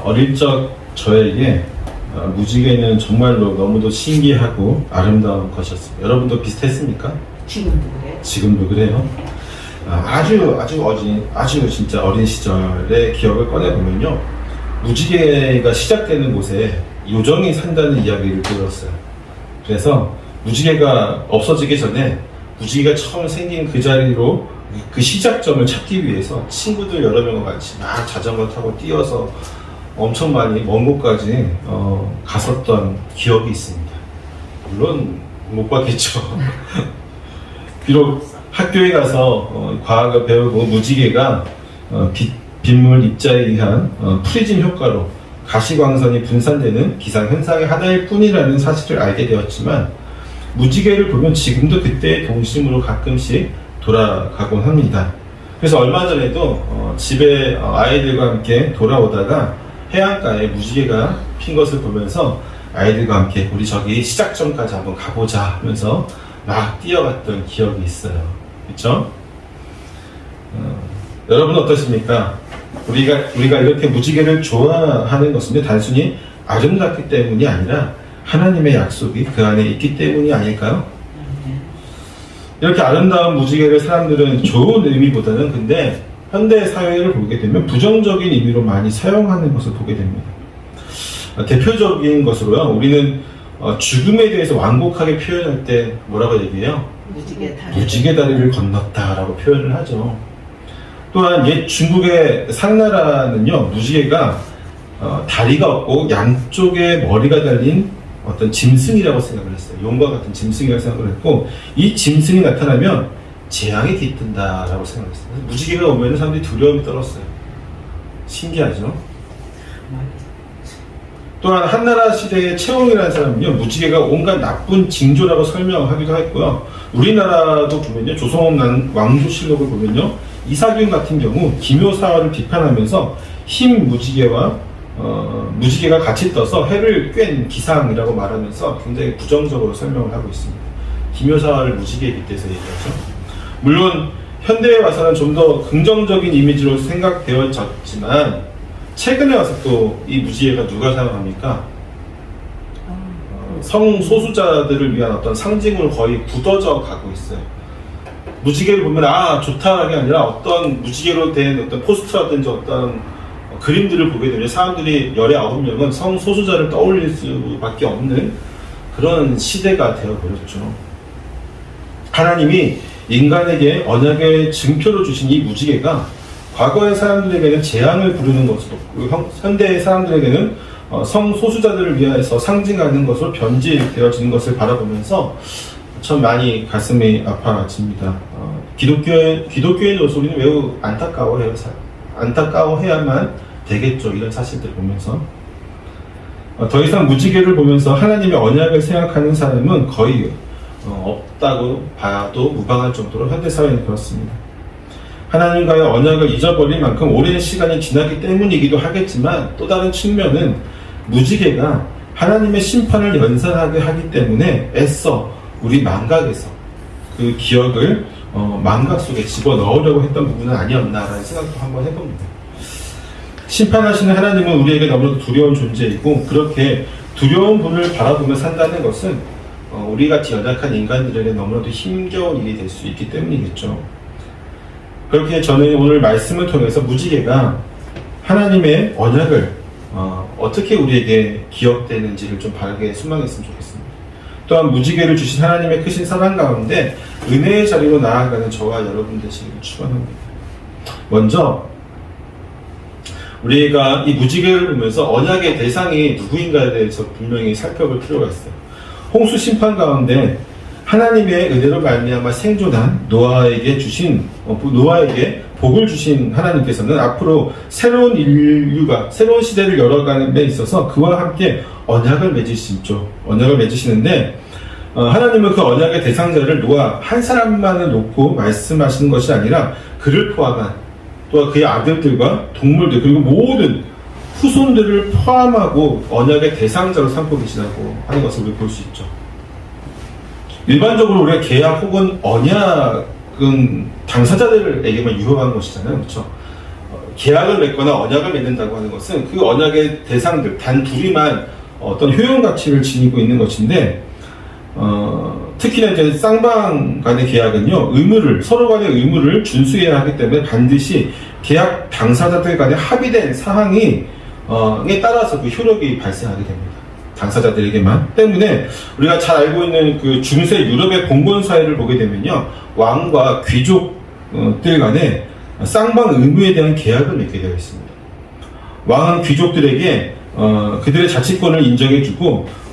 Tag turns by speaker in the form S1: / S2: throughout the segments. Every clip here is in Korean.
S1: 어릴 적 저에게 무지개는 정말로 너무도 신기하고 아름다운 것이었습니다. 여러분도 비슷했습니까?
S2: 지금도 그래?
S1: 지금도 그래요? 아주 진짜 어린 시절의 기억을 꺼내보면요, 무지개가 시작되는 곳에 요정이 산다는 이야기를 들었어요. 그래서 무지개가 없어지기 전에 무지개가 처음 생긴 그 자리로 그 시작점을 찾기 위해서 친구들 여러 명과 같이 막 자전거 타고 뛰어서 엄청 많이 먼 곳까지 갔었던 기억이 있습니다. 물론 못 봤겠죠. 비록 학교에 가서 과학을 배우고 무지개가 빗물 입자에 의한 프리즘 효과로 가시광선이 분산되는 기상현상의 하나일 뿐이라는 사실을 알게 되었지만, 무지개를 보면 지금도 그때의 동심으로 가끔씩 돌아가곤 합니다. 그래서 얼마 전에도 집에 아이들과 함께 돌아오다가 해안가에 무지개가 핀 것을 보면서 아이들과 함께 우리 저기 시작점까지 한번 가보자 하면서 막 뛰어갔던 기억이 있어요. 그렇죠? 여러분은 어떠십니까? 우리가 이렇게 무지개를 좋아하는 것은 단순히 아름답기 때문이 아니라 하나님의 약속이 그 안에 있기 때문이 아닐까요? 이렇게 아름다운 무지개를 사람들은 좋은 의미보다는 근데 현대 사회를 보게 되면 부정적인 의미로 많이 사용하는 것을 보게 됩니다. 대표적인 것으로요, 우리는 죽음에 대해서 완곡하게 표현할 때 뭐라고 얘기해요? 무지개 다리를 건넜다라고 표현을 하죠. 또한 옛 중국의 상나라는요, 무지개가 다리가 없고 양쪽에 머리가 달린 어떤 짐승이라고 생각을 했어요. 용과 같은 짐승이라고 생각을 했고, 이 짐승이 나타나면 재앙이 깃든다라고 생각을 했어요. 무지개가 오면 사람들이 두려움이 떨었어요. 신기하죠? 또한 한나라 시대의 채홍이라는 사람은요, 무지개가 온갖 나쁜 징조라고 설명하기도 했고요. 우리나라도 보면요, 조선왕 왕조실록을 보면요, 이사균 같은 경우 기묘사화를 비판하면서 흰 무지개가 같이 떠서 해를 꿰는 기상이라고 말하면서 굉장히 부정적으로 설명을 하고 있습니다. 기묘사화를 무지개에 빗대서 얘기하죠. 물론 현대에 와서는 좀 더 긍정적인 이미지로 생각되어졌지만, 최근에 와서 또 이 무지개가 누가 사용합니까? 성소수자들을 위한 어떤 상징으로 거의 굳어져 가고 있어요. 무지개를 보면 좋다가 아니라 어떤 무지개로 된 어떤 포스터라든지 어떤 그림들을 보게 되면 사람들이 열의 9명은 성소수자를 떠올릴 수밖에 없는 그런 시대가 되어버렸죠. 하나님이 인간에게 언약의 증표로 주신 이 무지개가 과거의 사람들에게는 재앙을 부르는 것으로, 현대의 사람들에게는 성소수자들을 위해서 상징하는 것으로 변질되어지는 것을 바라보면서 참 많이 가슴이 아파집니다. 기독교인으로서 우리는 매우 안타까워해야만 되겠죠. 이런 사실들을 보면서 더 이상 무지개를 보면서 하나님의 언약을 생각하는 사람은 거의 없다고 봐도 무방할 정도로 현대사회는 그렇습니다. 하나님과의 언약을 잊어버릴 만큼 오랜 시간이 지났기 때문이기도 하겠지만, 또 다른 측면은 무지개가 하나님의 심판을 연상하게 하기 때문에 애써 우리 망각에서 그 기억을 망각 속에 집어넣으려고 했던 부분은 아니었나라는 생각도 한번 해봅니다. 심판하시는 하나님은 우리에게 너무도 두려운 존재이고, 그렇게 두려운 분을 바라보며 산다는 것은 우리같이 연약한 인간들에게 너무나도 힘겨운 일이 될 수 있기 때문이겠죠. 그렇게 저는 오늘 말씀을 통해서 무지개가 하나님의 언약을 어떻게 우리에게 기억되는지를 좀 바르게 순망했으면 좋겠습니다. 또한 무지개를 주신 하나님의 크신 사랑 가운데 은혜의 자리로 나아가는 저와 여러분 되시기를 축원합니다. 먼저 우리가 이 무지개를 보면서 언약의 대상이 누구인가에 대해서 분명히 살펴볼 필요가 있어요. 홍수 심판 가운데 하나님의 은혜로 말미암아 생존한 노아에게 복을 주신 하나님께서는 앞으로 새로운 인류가 새로운 시대를 열어가는 데 있어서 그와 함께 언약을 맺으시는데, 하나님은 그 언약의 대상자를 노아 한 사람만을 놓고 말씀하시는 것이 아니라 그를 포함한 또한 그의 아들들과 동물들 그리고 모든 후손들을 포함하고 언약의 대상자로 삼고 계시다고 하는 것을 우리 볼 수 있죠. 일반적으로 우리가 계약 혹은 언약은 당사자들에게만 유효한 것이잖아요. 그렇죠? 계약을 맺거나 언약을 맺는다고 하는 것은 그 언약의 대상들 단 둘이만 어떤 효용 가치를 지니고 있는 것인데, 특히나 이제 쌍방 간의 계약은요, 서로 간의 의무를 준수해야 하기 때문에 반드시 계약 당사자들 간에 합의된 사항에 따라서 그 효력이 발생하게 됩니다. 당사자들에게만. 때문에 우리가 잘 알고 있는 그 중세 유럽의 봉건 사회를 보게 되면요, 왕과 귀족들 간에 쌍방 의무에 대한 계약을 맺게 되어 있습니다. 왕은 귀족들에게 그들의 자치권을 인정해주고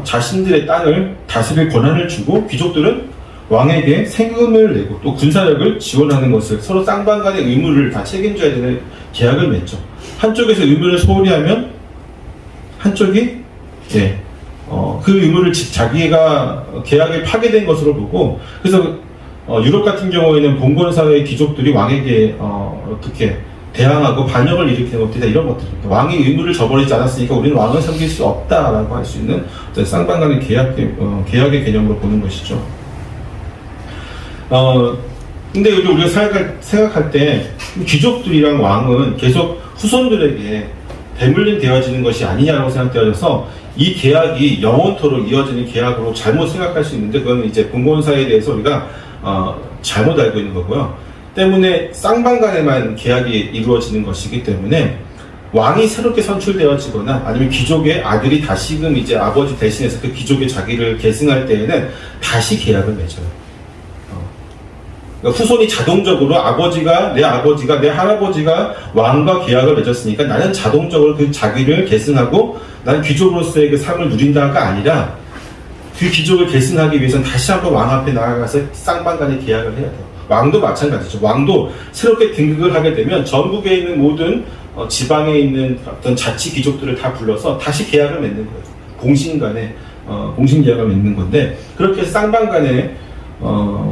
S1: 자신들의 땅을 다스릴 권한을 주고, 귀족들은 왕에게 세금을 내고 또 군사력을 지원하는 것을, 서로 쌍방 간의 의무를 다 책임져야 되는 계약을 맺죠. 한쪽에서 의무를 소홀히 하면 한쪽이 그 의무를 자기가 계약을 파괴된 것으로 보고, 그래서 유럽 같은 경우에는 봉건사회의 귀족들이 왕에게 어떻게 대항하고 반역을 일으키는 것들이다, 이런 것들입니다. 왕이 의무를 저버리지 않았으니까 우리는 왕을 섬길 수 없다라고 할 수 있는 쌍방 간의 계약의 개념으로 보는 것이죠. 근데 우리가 생각할 때 귀족들이랑 왕은 계속 후손들에게 대물림 되어지는 것이 아니냐라고 생각되어져서 이 계약이 영원토록 이어지는 계약으로 잘못 생각할 수 있는데, 그건 이제 봉건사에 대해서 우리가 잘못 알고 있는 거고요. 때문에 쌍방 간에만 계약이 이루어지는 것이기 때문에 왕이 새롭게 선출되어지거나 아니면 귀족의 아들이 다시금 이제 아버지 대신해서 그 귀족의 자기를 계승할 때에는 다시 계약을 맺어요. 그러니까 후손이 자동적으로 내 아버지가 내 할아버지가 왕과 계약을 맺었으니까 나는 자동적으로 그 자기를 계승하고 난 귀족으로서의 그 상을 누린다가 아니라, 그 귀족을 계승하기 위해서는 다시 한번 왕 앞에 나아가서 쌍방 간의 계약을 해야 돼요. 왕도 마찬가지죠. 왕도 새롭게 등극을 하게 되면 전국에 있는 모든 지방에 있는 어떤 자치 귀족들을 다 불러서 다시 계약을 맺는 거예요. 공신 간에 공신 계약을 맺는 건데, 그렇게 쌍방 간에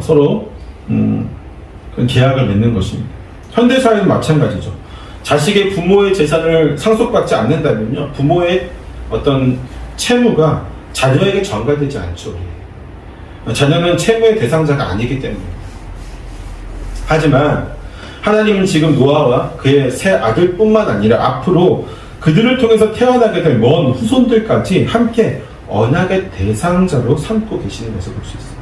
S1: 서로 그런 계약을 맺는 것입니다. 현대사회도 마찬가지죠. 자식의 부모의 재산을 상속받지 않는다면요, 부모의 어떤 채무가 자녀에게 전가되지 않죠. 자녀는 채무의 대상자가 아니기 때문에. 하지만 하나님은 지금 노아와 그의 세 아들뿐만 아니라 앞으로 그들을 통해서 태어나게 될 먼 후손들까지 함께 언약의 대상자로 삼고 계시는 것을 볼 수 있습니다.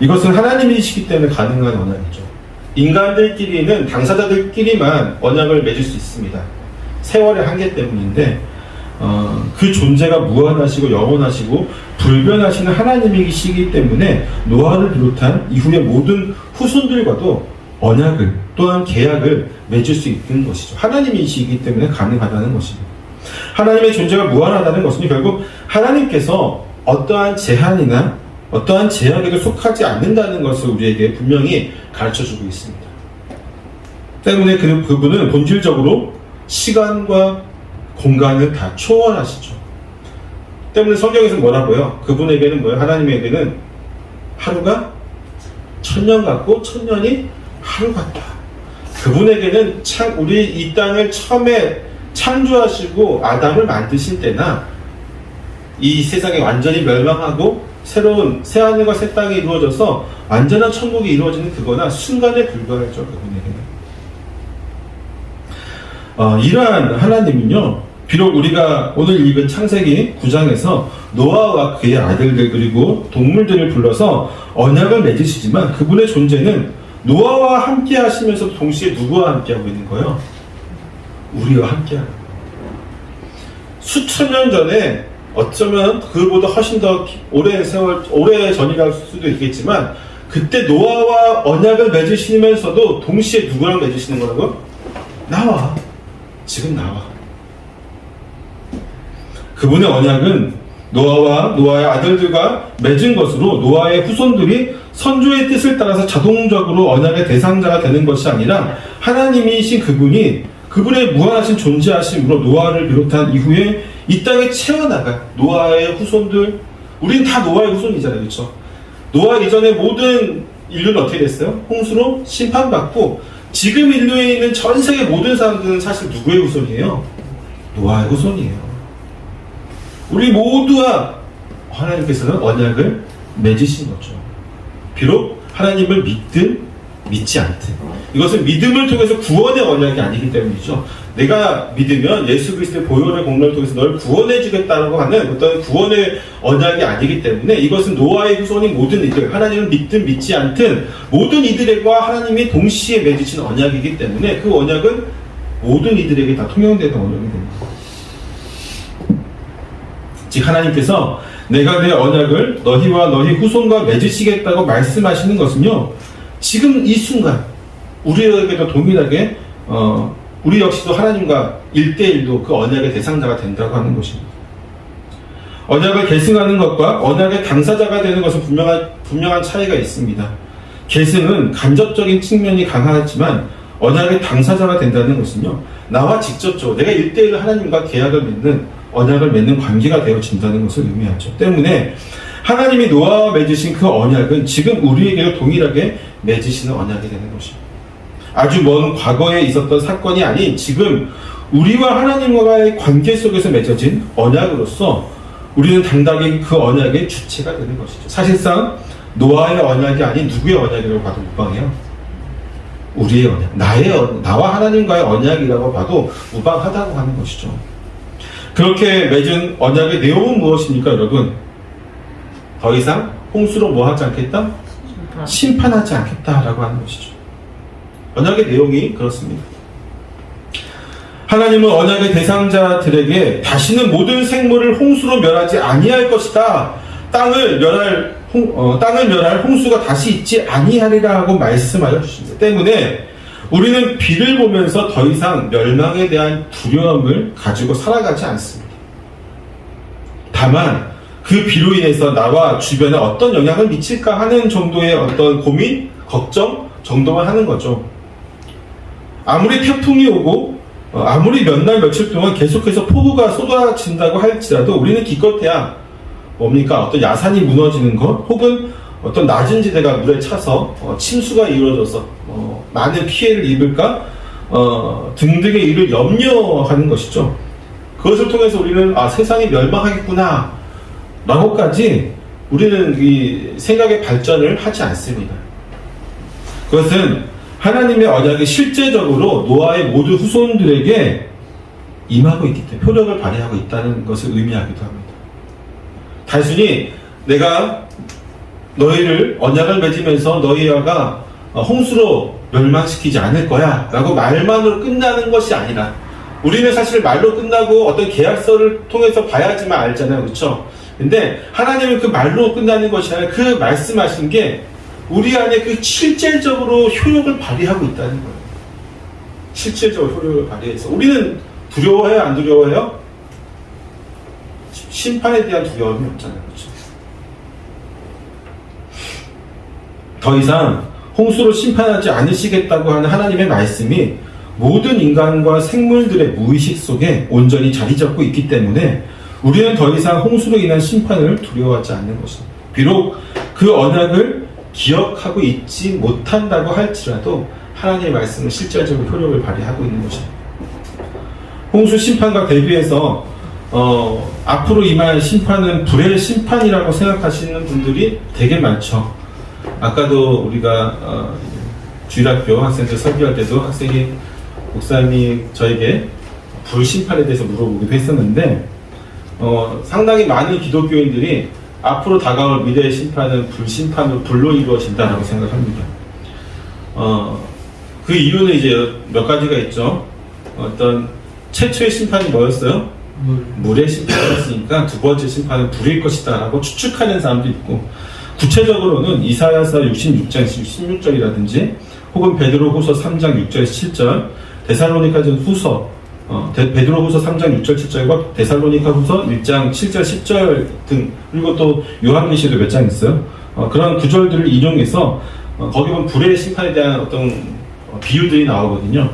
S1: 이것은 하나님이시기 때문에 가능한 언약이죠. 인간들끼리는 당사자들끼리만 언약을 맺을 수 있습니다. 세월의 한계 때문인데, 그 존재가 무한하시고 영원하시고 불변하시는 하나님이시기 때문에 노아를 비롯한 이후의 모든 후손들과도 언약을, 또한 계약을 맺을 수 있는 것이죠. 하나님이시기 때문에 가능하다는 것입니다. 하나님의 존재가 무한하다는 것은 결국 하나님께서 어떠한 제한이나 어떠한 제약에도 속하지 않는다는 것을 우리에게 분명히 가르쳐주고 있습니다. 때문에 그분은 본질적으로 시간과 공간을 다 초월하시죠. 때문에 성경에서 뭐라고요? 그분에게는 뭐예요? 하나님에게는 하루가 1000년 같고 1000년이 하루 같다. 그분에게는 우리 이 땅을 처음에 창조하시고 아담을 만드신 때나 이 세상이 완전히 멸망하고 새로운 새하늘과 새 땅이 이루어져서 완전한 천국이 이루어지는 그거나 순간에 불과하죠. 그분에게는. 이러한 하나님은요, 비록 우리가 오늘 읽은 창세기 9장에서 노아와 그의 아들들 그리고 동물들을 불러서 언약을 맺으시지만, 그분의 존재는 노아와 함께 하시면서 동시에 누구와 함께 하고 있는 거예요? 우리와 함께 하는 거예요. 수천 년 전에, 어쩌면 그보다 훨씬 더 오래 전이랄 수도 있겠지만, 그때 노아와 언약을 맺으시면서도 동시에 누구랑 맺으시는 거라고? 나와. 지금 나와. 그분의 언약은 노아와 노아의 아들들과 맺은 것으로 노아의 후손들이 선조의 뜻을 따라서 자동적으로 언약의 대상자가 되는 것이 아니라, 하나님이신 그분의 무한하신 존재하심으로 노아를 비롯한 이후에 이 땅에 채워나갈 노아의 후손들, 우리는 다 노아의 후손이잖아요. 그렇죠? 노아 이전의 모든 인류는 어떻게 됐어요? 홍수로 심판받고, 지금 인류에 있는 전 세계 모든 사람들은 사실 누구의 후손이에요? 노아의 후손이에요. 우리 모두와 하나님께서는 언약을 맺으신 거죠. 비록 하나님을 믿든 믿지 않든. 이것은 믿음을 통해서 구원의 언약이 아니기 때문이죠. 내가 믿으면 예수 그리스도의 보혈의 공로를 통해서 널 구원해 주겠다라고 하는 어떤 구원의 언약이 아니기 때문에 이것은 노아의 후손인 모든 이들, 하나님을 믿든 믿지 않든 모든 이들과 하나님이 동시에 맺으신 언약이기 때문에 그 언약은 모든 이들에게 다 통용되는 언약이 됩니다. 즉 하나님께서 내가 내 언약을 너희와 너희 후손과 맺으시겠다고 말씀하시는 것은요, 지금 이 순간 우리에게도 동일하게 우리 역시도 하나님과 1대1로 그 언약의 대상자가 된다고 하는 것입니다. 언약을 계승하는 것과 언약의 당사자가 되는 것은 분명한 차이가 있습니다. 계승은 간접적인 측면이 강하지만 언약의 당사자가 된다는 것은요, 나와 직접적으로 내가 1대1로 하나님과 계약을 맺는, 언약을 맺는 관계가 되어진다는 것을 의미하죠. 때문에 하나님이 노아와 맺으신 그 언약은 지금 우리에게도 동일하게 맺으시는 언약이 되는 것입니다. 아주 먼 과거에 있었던 사건이 아닌 지금 우리와 하나님과의 관계 속에서 맺어진 언약으로서 우리는 당당히 그 언약의 주체가 되는 것이죠. 사실상 노아의 언약이 아닌 누구의 언약이라고 봐도 무방해요. 우리의 언약, 나와 하나님과의 언약이라고 봐도 무방하다고 하는 것이죠. 그렇게 맺은 언약의 내용은 무엇입니까, 여러분? 더 이상 홍수로 뭐 하지 않겠다? 심판하지 않겠다라고 하는 것이죠. 언약의 내용이 그렇습니다. 하나님은 언약의 대상자들에게 다시는 모든 생물을 홍수로 멸하지 아니할 것이다. 땅을 멸할 홍수가 다시 있지 아니하리라 하고 말씀하여 주십니다. 때문에 우리는 비를 보면서 더 이상 멸망에 대한 두려움을 가지고 살아가지 않습니다. 다만 그 비로 인해서 나와 주변에 어떤 영향을 미칠까 하는 정도의 어떤 고민, 걱정 정도만 하는 거죠. 아무리 태풍이 오고 아무리 몇 날 며칠 동안 계속해서 폭우가 쏟아진다고 할지라도 우리는 기껏해야 뭡니까? 어떤 야산이 무너지는 것, 혹은 어떤 낮은 지대가 물에 차서 침수가 이루어져서 많은 피해를 입을까 등등의 일을 염려하는 것이죠. 그것을 통해서 우리는 세상이 멸망하겠구나 라고까지 우리는 이 생각의 발전을 하지 않습니다. 그것은 하나님의 언약이 실제적으로 노아의 모든 후손들에게 임하고 있기 때문에 효력을 발휘하고 있다는 것을 의미하기도 합니다. 단순히 내가 너희를 언약을 맺으면서 너희가 홍수로 멸망시키지 않을 거야 라고 말만으로 끝나는 것이 아니라, 우리는 사실 말로 끝나고 어떤 계약서를 통해서 봐야지만 알잖아요. 그렇죠? 근데 하나님은 그 말로 끝나는 것이 아니라 그 말씀하신 게 우리 안에 그 실질적으로 효력을 발휘하고 있다는 거예요. 실질적으로 효력을 발휘해서 우리는 두려워해요? 안 두려워해요? 심판에 대한 두려움이 없잖아요. 그렇죠? 더 이상 홍수로 심판하지 않으시겠다고 하는 하나님의 말씀이 모든 인간과 생물들의 무의식 속에 온전히 자리 잡고 있기 때문에 우리는 더 이상 홍수로 인한 심판을 두려워하지 않는 것입니다. 비록 그 언약을 기억하고 있지 못한다고 할지라도 하나님의 말씀은 실질적으로 효력을 발휘하고 있는 것입니다. 홍수 심판과 대비해서 앞으로 임할 심판은 불의 심판이라고 생각하시는 분들이 되게 많죠. 아까도 우리가 주일학교 학생들 설교할 때도 학생이 목사님이 저에게 불심판에 대해서 물어보기도 했었는데 상당히 많은 기독교인들이 앞으로 다가올 미래의 심판은 불심판으로 불로 이루어진다라고 생각합니다. 그 이유는 이제 몇 가지가 있죠. 어떤 최초의 심판이 뭐였어요? 물의 심판이었으니까 두 번째 심판은 불일 것이다 라고 추측하는 사람도 있고, 구체적으로는 이사야서 66장 16절이라든지 혹은 베드로후서 3장 6절 7절, 데살로니가전 후서 베드로후서 3장 6절 7절과 데살로니가후서 1장 7절 10절 등, 그리고 또 요한계시도 몇 장 있어요. 그런 구절들을 인용해서 거기 보면 불의 심판에 대한 어떤 비유들이 나오거든요.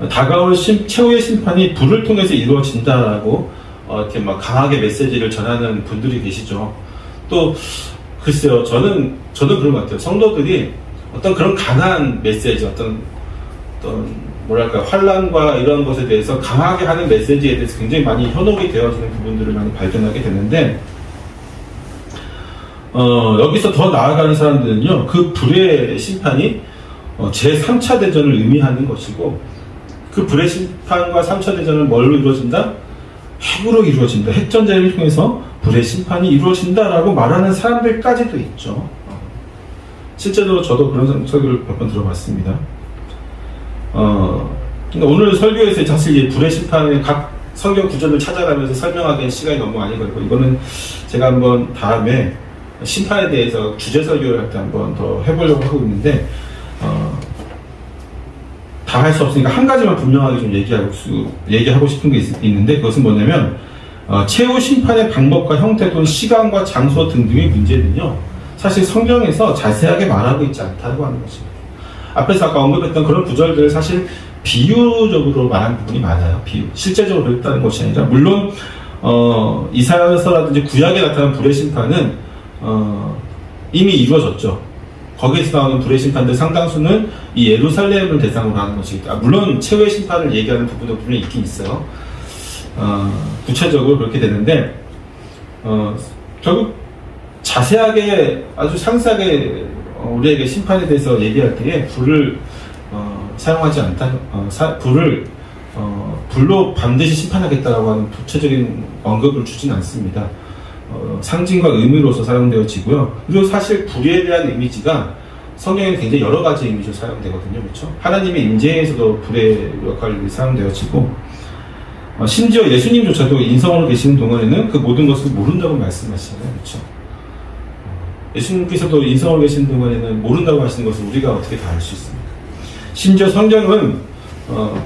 S1: 다가올 최후의 심판이 불을 통해서 이루어진다라고 이렇게 막 강하게 메시지를 전하는 분들이 계시죠. 또 글쎄요, 저는 그런 것 같아요. 성도들이 어떤 그런 강한 메시지, 어떤 뭐랄까 환란과 이런 것에 대해서 강하게 하는 메시지에 대해서 굉장히 많이 현혹이 되어지는 부분들을 많이 발견하게 되는데, 여기서 더 나아가는 사람들은요, 그 불의 심판이 제3차 대전을 의미하는 것이고, 그 불의 심판과 3차 대전은 뭘로 이루어진다? 핵으로 이루어진다. 핵전쟁을 통해서 불의 심판이 이루어진다라고 말하는 사람들까지도 있죠. 실제로 저도 그런 설교를 몇 번 들어봤습니다. 근데 오늘 설교에서 사실 이 불의 심판의 각 성경 구절을 찾아가면서 설명하기엔 시간이 너무 많이 걸리고, 이거는 제가 한번 다음에 심판에 대해서 주제 설교를 할 때 한번 더 해보려고 하고 있는데, 다 할 수 없으니까 한 가지만 분명하게 좀 얘기하고 싶은 게 있는데, 그것은 뭐냐면, 최후 심판의 방법과 형태 또는 시간과 장소 등등의 문제는요, 사실 성경에서 자세하게 말하고 있지 않다고 하는 것입니다. 앞에서 아까 언급했던 그런 구절들을 사실 비유적으로 말한 부분이 많아요. 실제적으로 그랬다는 것이 아니라, 물론 이사야서라든지 구약에 나타난 불의 심판은 이미 이루어졌죠. 거기에서 나오는 불의 심판들 상당수는 이 예루살렘을 대상으로 하는 것이기 때문에, 물론 최후의 심판을 얘기하는 부분도 분명히 있긴 있어요. 구체적으로 그렇게 되는데, 결국 자세하게 아주 상세하게 우리에게 심판에 대해서 얘기할 때에 불을 사용하지 않다, 불로 반드시 심판하겠다라고 하는 구체적인 언급을 주진 않습니다. 상징과 의미로서 사용되어지고요. 그리고 사실 불에 대한 이미지가 성경에 굉장히 여러 가지 이미지로 사용되거든요. 그렇죠? 하나님의 임재에서도 불의 역할이 사용되어지고, 심지어 예수님조차도 인성으로 계시는 동안에는 그 모든 것을 모른다고 말씀하시잖아요. 그렇죠? 예수님께서도 인성으로 계시는 동안에는 모른다고 하시는 것을 우리가 어떻게 다 알 수 있습니까? 심지어 성경은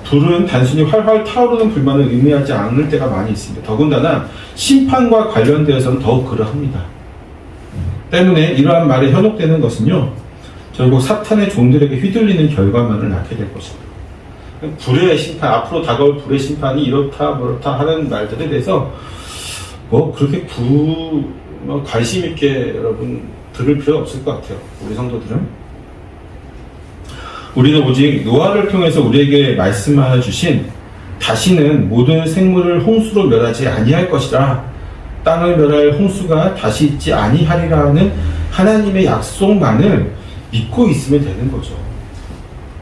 S1: 불은 단순히 활활 타오르는 불만을 의미하지 않을 때가 많이 있습니다. 더군다나 심판과 관련되어서는 더욱 그러합니다. 때문에 이러한 말에 현혹되는 것은요, 결국 사탄의 종들에게 휘둘리는 결과만을 낳게 될 것입니다. 불의 심판, 앞으로 다가올 불의 심판이 이렇다 그렇다 하는 말들에 대해서 그렇게 관심 있게 여러분 들을 필요가 없을 것 같아요. 우리 성도들은. 우리는 오직 노아를 통해서 우리에게 말씀하여 주신 다시는 모든 생물을 홍수로 멸하지 아니할 것이라, 땅을 멸할 홍수가 다시 있지 아니하리라는 하나님의 약속만을 믿고 있으면 되는 거죠.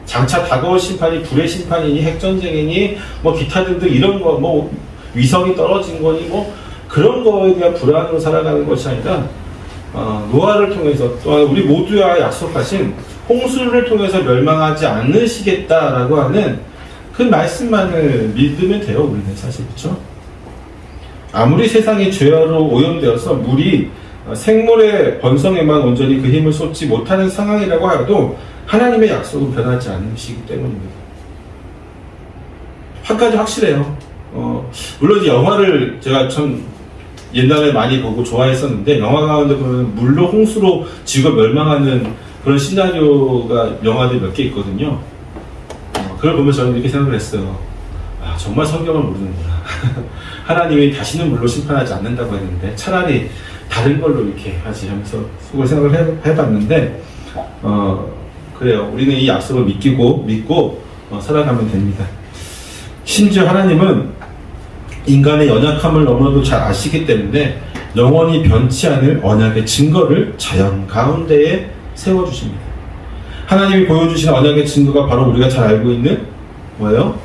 S1: 장차 다가올 심판이 불의 심판이니 핵전쟁이니 기타 등등 이런 거 위성이 떨어진 거니 그런 거에 대한 불안으로 살아가는 것이 아니라, 노아를 통해서 또한 우리 모두와 약속하신 홍수를 통해서 멸망하지 않으시겠다라고 하는 그 말씀만을 믿으면 돼요. 우리는 사실. 그렇죠? 아무리 세상이 죄로 오염되어서 물이 생물의 번성에만 온전히 그 힘을 쏟지 못하는 상황이라고 하여도 하나님의 약속은 변하지 않으시기 때문입니다. 한 가지 확실해요. 물론 영화를 제가 참 옛날에 많이 보고 좋아했었는데, 영화 가운데 보면 물로 홍수로 지구가 멸망하는 그런 시나리오가 영화들 몇 개 있거든요. 그걸 보면서 저는 이렇게 생각을 했어요. 정말 성경을 모르는구나. 하나님이 다시는 물로 심판하지 않는다고 했는데 차라리 다른 걸로 이렇게 하지 하면서 그걸 생각을 해봤는데, 그래요. 우리는 이 약속을 믿고 살아가면 됩니다. 심지어 하나님은 인간의 연약함을 너무나도 잘 아시기 때문에 영원히 변치 않을 언약의 증거를 자연 가운데에 세워주십니다. 하나님이 보여주신 언약의 증거가 바로 우리가 잘 알고 있는 뭐예요?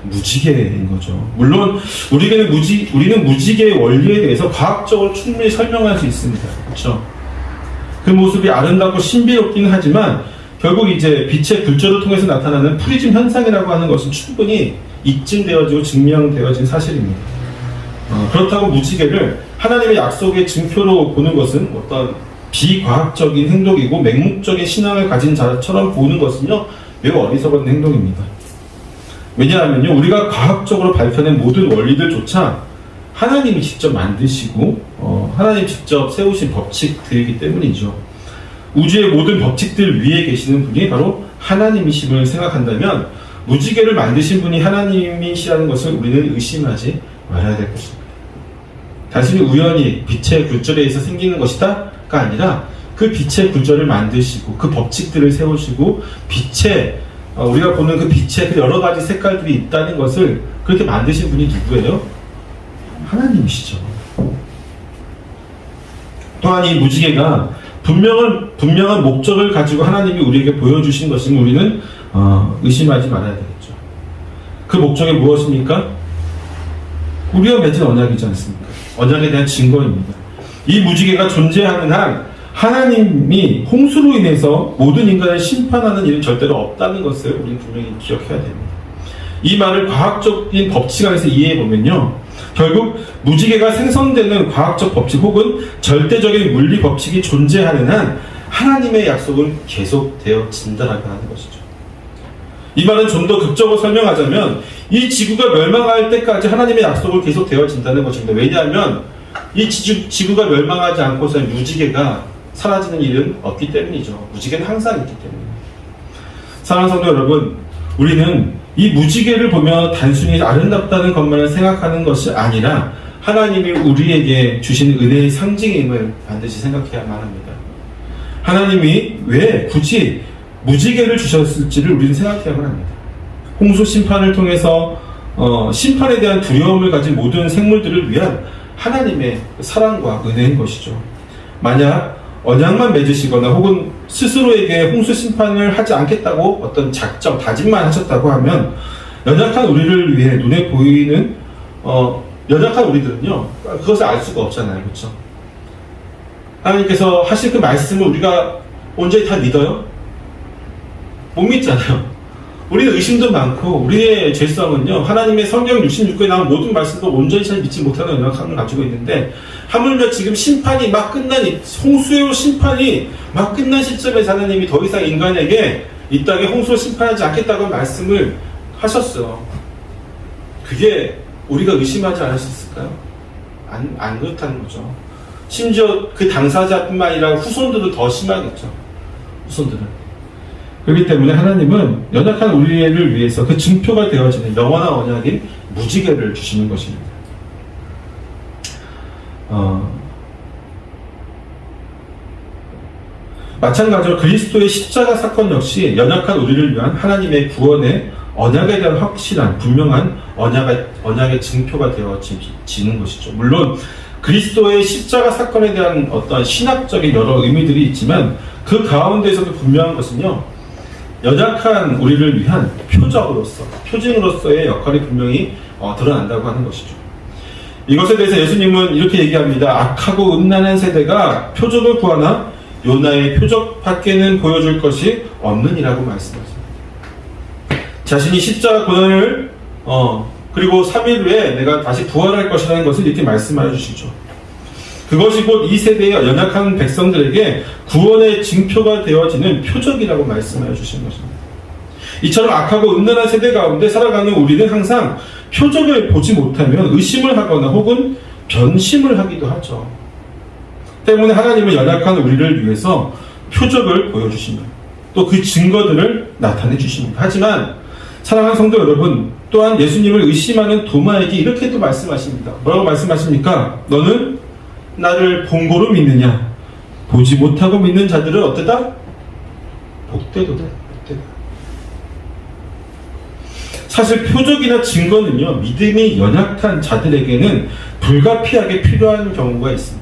S1: 무지개인 거죠. 물론 우리는 무지개의 원리에 대해서 과학적으로 충분히 설명할 수 있습니다. 그렇죠? 그 모습이 아름답고 신비롭긴 하지만 결국 이제 빛의 굴절을 통해서 나타나는 프리즘 현상이라고 하는 것은 충분히 입증되어지고 증명되어진 사실입니다. 그렇다고 무지개를 하나님의 약속의 증표로 보는 것은 어떤 비과학적인 행동이고 맹목적인 신앙을 가진 자처럼 보는 것은요, 매우 어리석은 행동입니다. 왜냐하면요, 우리가 과학적으로 밝혀낸 모든 원리들조차 하나님이 직접 만드시고 하나님 직접 세우신 법칙들이기 때문이죠. 우주의 모든 법칙들 위에 계시는 분이 바로 하나님이심을 생각한다면 무지개를 만드신 분이 하나님이시라는 것을 우리는 의심하지 말아야 될 것입니다. 단순히 우연히 빛의 굴절에 의해서 생기는 것이다가 아니라 그 빛의 굴절을 만드시고 그 법칙들을 세우시고 우리가 보는 그 빛의 그 여러 가지 색깔들이 있다는 것을 그렇게 만드신 분이 누구예요? 하나님이시죠. 또한 이 무지개가 분명한 목적을 가지고 하나님이 우리에게 보여주신 것임을 우리는 의심하지 말아야 되겠죠. 그 목적이 무엇입니까? 우리가 맺은 언약이지 않습니까? 언약에 대한 증거입니다. 이 무지개가 존재하는 한 하나님이 홍수로 인해서 모든 인간을 심판하는 일은 절대로 없다는 것을 우리는 분명히 기억해야 됩니다. 이 말을 과학적인 법칙 안에서 이해해보면요, 결국 무지개가 생성되는 과학적 법칙 혹은 절대적인 물리 법칙이 존재하는 한 하나님의 약속은 계속되어진다라고 하는 것이죠. 이 말은 좀 더 극적으로 설명하자면 이 지구가 멸망할 때까지 하나님의 약속은 계속되어진다는 것입니다. 왜냐하면 이 지구가 멸망하지 않고서는 무지개가 사라지는 일은 없기 때문이죠. 무지개는 항상 있기 때문입니다. 사랑하는 성도 여러분, 우리는 이 무지개를 보면 단순히 아름답다는 것만을 생각하는 것이 아니라 하나님이 우리에게 주신 은혜의 상징임을 반드시 생각해야만 합니다. 하나님이 왜 굳이 무지개를 주셨을지를 우리는 생각해야만 합니다. 홍수 심판을 통해서 심판에 대한 두려움을 가진 모든 생물들을 위한 하나님의 사랑과 은혜인 것이죠. 만약 언약만 맺으시거나 혹은 스스로에게 홍수 심판을 하지 않겠다고 어떤 작정, 다짐만 하셨다고 하면 연약한 우리를 위해 눈에 보이는 연약한 우리들은요, 그것을 알 수가 없잖아요. 그렇죠? 하나님께서 하실 그 말씀을 우리가 온전히 다 믿어요? 못 믿잖아요. 우리는 의심도 많고 우리의 죄성은요, 하나님의 성경 66권에 나온 모든 말씀도 온전히 잘 믿지 못하는 연약함을 가지고 있는데, 하물며 지금 심판이 막 끝난 홍수의 심판이 막 끝난 시점에서 하나님이 더 이상 인간에게 이 땅에 홍수를 심판하지 않겠다고 말씀을 하셨어요. 그게 우리가 의심하지 않을 수 있을까요? 안 그렇다는 거죠. 심지어 그 당사자뿐만 아니라 후손들도 더 심하겠죠. 후손들은. 그렇기 때문에 하나님은 연약한 우리를 위해서 그 증표가 되어지는 영원한 언약인 무지개를 주시는 것입니다. 마찬가지로 그리스도의 십자가 사건 역시 연약한 우리를 위한 하나님의 구원의 언약에 대한 확실한 분명한 언약의 증표가 되어지는 것이죠. 물론 그리스도의 십자가 사건에 대한 어떤 신학적인 여러 의미들이 있지만 그 가운데서도 분명한 것은요, 연약한 우리를 위한 표징으로서의 역할이 분명히 드러난다고 하는 것이죠. 이것에 대해서 예수님은 이렇게 얘기합니다. 악하고 음란한 세대가 표적을 구하나 요나의 표적 밖에는 보여줄 것이 없느니라고 말씀하십니다. 자신이 십자가 고난을 그리고 3일 후에 내가 다시 부활할 것이라는 것을 이렇게 말씀하여 주시죠. 그것이 곧 이 세대의 연약한 백성들에게 구원의 징표가 되어지는 표적이라고 말씀하여 주신 것입니다. 이처럼 악하고 음란한 세대 가운데 살아가는 우리는 항상 표적을 보지 못하면 의심을 하거나 혹은 변심을 하기도 하죠. 때문에 하나님은 연약한 우리를 위해서 표적을 보여주십니다. 또 그 증거들을 나타내 주십니다. 하지만 사랑하는 성도 여러분, 또한 예수님을 의심하는 도마에게 이렇게도 말씀하십니다. 뭐라고 말씀하십니까? 너는 나를 본고로 믿느냐? 보지 못하고 믿는 자들은 어때다? 복되도다. 복되다. 사실 표적이나 증거는요, 믿음이 연약한 자들에게는 불가피하게 필요한 경우가 있습니다.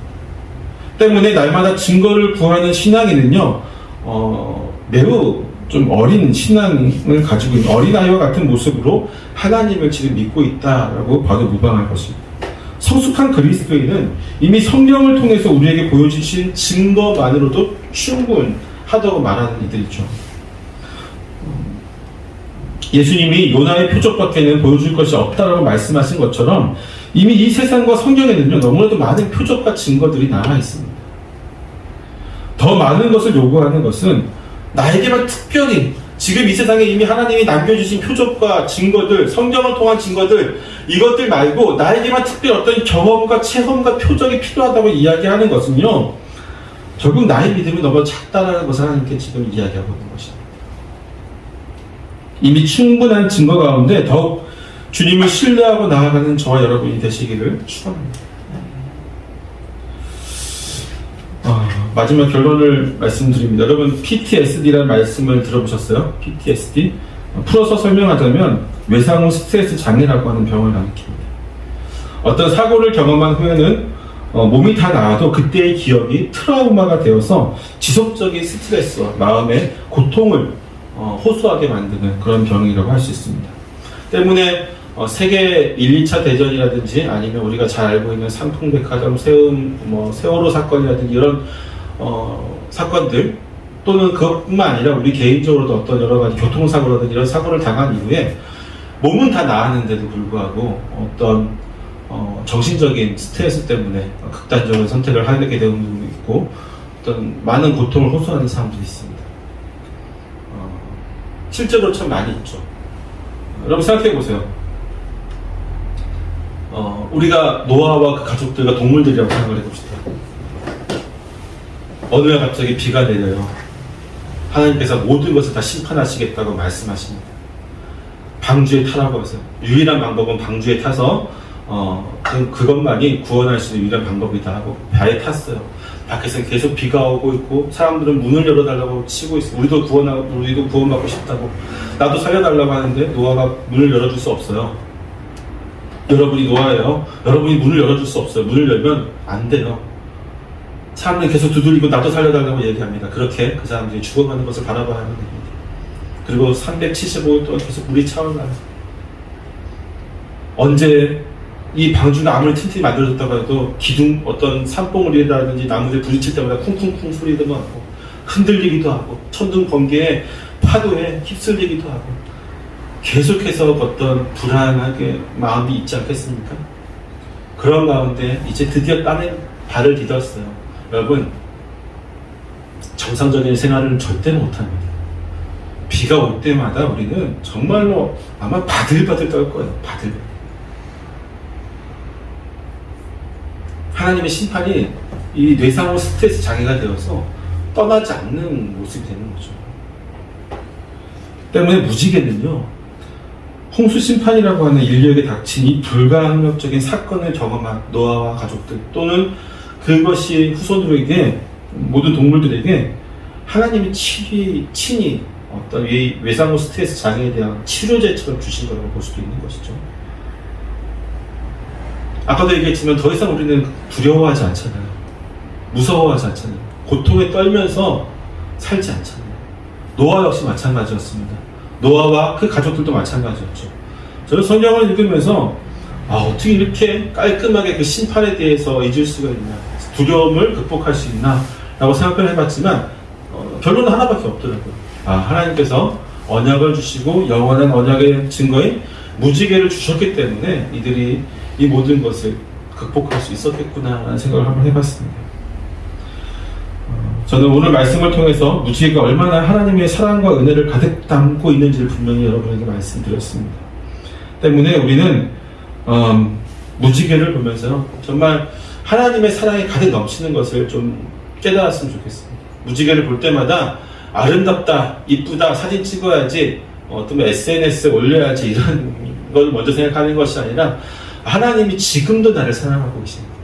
S1: 때문에 날마다 증거를 구하는 신앙인은요, 매우 좀 어린 신앙을 가지고 있는 어린아이와 같은 모습으로 하나님을 지금 믿고 있다라고 봐도 무방할 것입니다. 성숙한 그리스도인은 이미 성령을 통해서 우리에게 보여주신 증거만으로도 충분하다고 말하는 이들이죠. 예수님이 요나의 표적밖에는 보여줄 것이 없다라고 말씀하신 것처럼 이미 이 세상과 성경에는요, 너무나도 많은 표적과 증거들이 나와 있습니다. 더 많은 것을 요구하는 것은 나에게만 특별히 지금 이 세상에 이미 하나님이 남겨주신 표적과 증거들, 성경을 통한 증거들, 이것들 말고 나에게만 특별히 어떤 경험과 체험과 표적이 필요하다고 이야기하는 것은요, 결국 나의 믿음이 너무 작다라는 것을 하나님께 지금 이야기하고 있는 것입니다. 이미 충분한 증거 가운데 더욱 주님을 신뢰하고 나아가는 저와 여러분이 되시기를 축원합니다. 마지막 결론을 말씀드립니다. 여러분, PTSD라는 말씀을 들어보셨어요? PTSD? 풀어서 설명하자면 외상 후 스트레스 장애라고 하는 병을 가리킵니다. 어떤 사고를 경험한 후에는 몸이 다 나아도 그때의 기억이 트라우마가 되어서 지속적인 스트레스와 마음의 고통을 호소하게 만드는 그런 병이라고 할 수 있습니다. 때문에 세계 1, 2차 대전이라든지 아니면 우리가 잘 알고 있는 삼풍백화점 세월호 사건이라든지 이런 사건들 또는 그것뿐만 아니라 우리 개인적으로도 어떤 여러 가지 교통사고라든지 이런 사고를 당한 이후에 몸은 다 나았는데도 불구하고 어떤 정신적인 스트레스 때문에 극단적인 선택을 하게 되는 부분도 있고 어떤 많은 고통을 호소하는 사람들이 있습니다. 실제로 참 많이 있죠. 여러분 생각해 보세요. 우리가 노아와 그 가족들과 동물들이라고 생각을 해봅시다. 어느 날 갑자기 비가 내려요. 하나님께서 모든 것을 다 심판하시겠다고 말씀하십니다. 방주에 타라고 하세요. 유일한 방법은 방주에 타서 그것만이 구원할 수 있는 유일한 방법이다 하고 배에 탔어요. 밖에서 계속 비가 오고 있고 사람들은 문을 열어달라고 치고 있어요. 우리도 구원받고 싶다고, 나도 살려달라고 하는데 노아가 문을 열어줄 수 없어요. 여러분이 노아예요. 여러분이 문을 열어줄 수 없어요. 문을 열면 안 돼요. 사람들이 계속 두드리고 나도 살려달라고 얘기합니다. 그렇게 그 사람들이 죽어가는 것을 바라봐야 하는 겁니다. 그리고 375일 동안 계속 물이 차올라요. 언제 이 방주가 아무리 튼튼히 만들어졌다고 해도 기둥, 어떤 산봉우리라든지 나무들 부딪힐 때마다 쿵쿵쿵 소리도 나고 흔들리기도 하고 천둥 번개에 파도에 휩쓸리기도 하고 계속해서 어떤 불안하게 마음이 있지 않겠습니까? 그런 가운데 이제 드디어 땅에 발을 디뎠어요. 여러분, 정상적인 생활을 절대 못합니다. 비가 올 때마다 우리는 정말로 아마 바들바들 떨 거예요. 바들바들. 하나님의 심판이 이 뇌상으로 스트레스 장애가 되어서 떠나지 않는 모습이 되는 거죠. 때문에 무지개는요, 홍수 심판이라고 하는 인류에게 닥친 이 불가항력적인 사건을 경험한 노아와 가족들 또는 그것이 후손들에게, 모든 동물들에게 하나님이 친히 어떤 외상후 스트레스 장애에 대한 치료제처럼 주신 거라고 볼 수도 있는 것이죠. 아까도 얘기했지만 더 이상 우리는 두려워하지 않잖아요. 무서워하지 않잖아요. 고통에 떨면서 살지 않잖아요. 노아 역시 마찬가지였습니다. 노아와 그 가족들도 마찬가지였죠. 저는 성경을 읽으면서 어떻게 이렇게 깔끔하게 그 심판에 대해서 잊을 수가 있나, 두려움을 극복할 수 있나 라고 생각을 해봤지만 결론은 하나밖에 없더라고요. 하나님께서 언약을 주시고 영원한 언약의 증거인 무지개를 주셨기 때문에 이들이 이 모든 것을 극복할 수 있었겠구나 라는 생각을 한번 해봤습니다. 저는 오늘 말씀을 통해서 무지개가 얼마나 하나님의 사랑과 은혜를 가득 담고 있는지를 분명히 여러분에게 말씀드렸습니다. 때문에 우리는 무지개를 보면서 정말 하나님의 사랑이 가득 넘치는 것을 좀 깨달았으면 좋겠습니다. 무지개를 볼 때마다 아름답다, 이쁘다, 사진 찍어야지, 어떤 SNS에 올려야지 이런 걸 먼저 생각하는 것이 아니라 하나님이 지금도 나를 사랑하고 계십니다.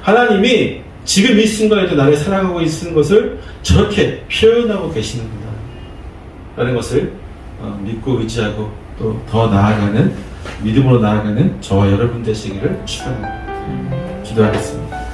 S1: 하나님이 지금 이 순간에도 나를 사랑하고 있는 것을 저렇게 표현하고 계시는구나 라는 것을 믿고 의지하고 또 더 나아가는, 믿음으로 나아가는 저와 여러분 되시기를 축원합니다. 기도하겠습니다.